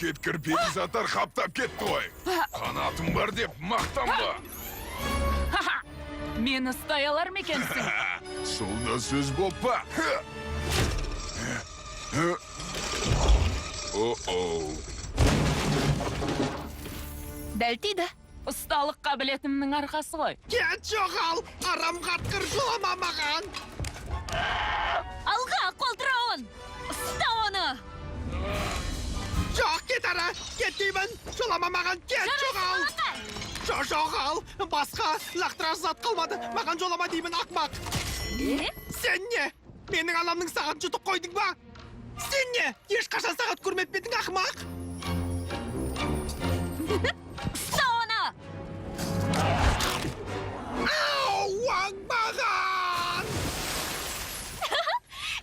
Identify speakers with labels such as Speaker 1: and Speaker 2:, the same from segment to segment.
Speaker 1: кеткір перизаттар қаптап кетті ғой. Қанатым бар деп мақтанба.
Speaker 2: Мені ұстай алар ма екенсің?
Speaker 1: Сол да сөз болып па?
Speaker 2: Дәл тиді. Ұсталық қабілетімнің арқасы ғой.
Speaker 3: Кет жоғал, арам қатқыр жылама маған.
Speaker 2: Алға, қолтырауын! Ұста оны!
Speaker 3: Жоқ, кет ара, кет деймін, жылама маған, кет жоғал. Жоғал, басқа лақтырар зат қалмады, маған жолама деймін, ақмақ. Сен не? Менің анамның сағат жұтып қойдың ба? Сен не? Ешқашан сағат көрмеппедің, ақмақ?
Speaker 2: Ұста оны!
Speaker 3: Ау, оңбаған!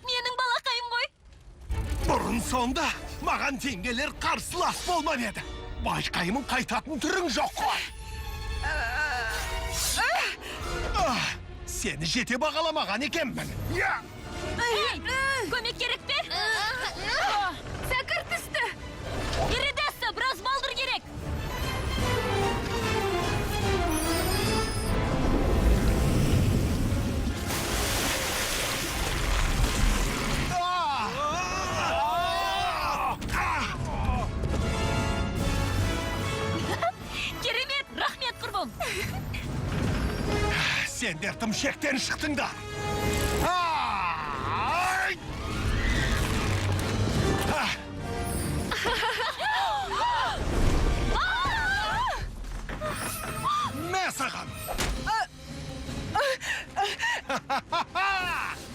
Speaker 2: Менің балақайым ғой.
Speaker 3: Бұрын сонда маған теңгелер қарсылас болмап еді. Байқаймын қайтатын түрің жоқ қой. Сені жете бағаламаған екенмін.
Speaker 2: Көмек керек пе? Сәкір түсті. Ередесті, біраз балдыр керек. Керемет, рахмет құрбым.
Speaker 3: Сендер тым шектен шықтыңдар. Мә саған!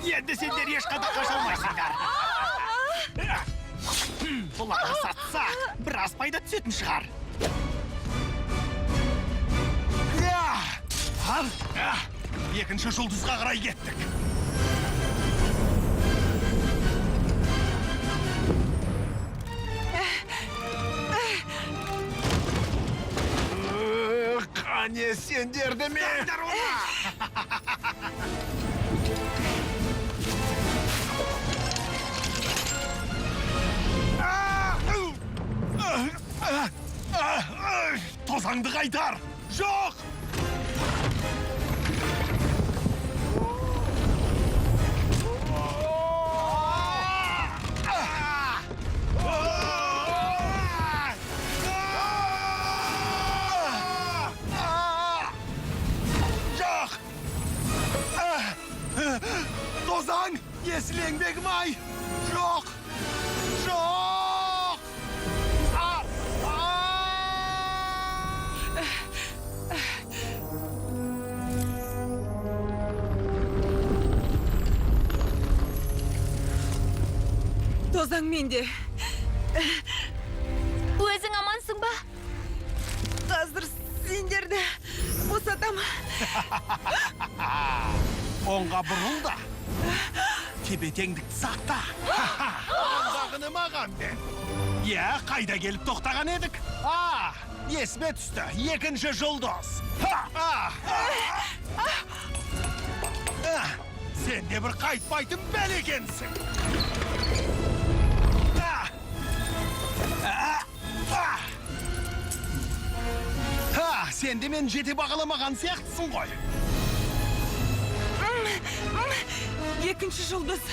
Speaker 3: Енді сендер ешқада қаша алмайсыңдар. Бұларды сатса, біраз пайда түсетін шығар. Ал, екінші жұлдызға қарай кеттік. Қане сендерді ме? Тозаңды қайтар! Жоқ! Тозаң, есіл еңбегім ай! Жоқ! Жоқ!
Speaker 4: Тозаң менде.
Speaker 2: Өзің амансың ба?
Speaker 4: Қазір сендерді босатам.
Speaker 3: Оңға бұрыл да. Тепе-теңдікті сақта. Ондағыны маған бер. Қайда келіп тоқтаған едік? Есіме түсті. Екінші жұлдыз. Сен де бір қайтпайтын бәл екенсің. Сен де мен жете бағаламаған сияқтысың ғой.
Speaker 4: Екінші жұлдыз.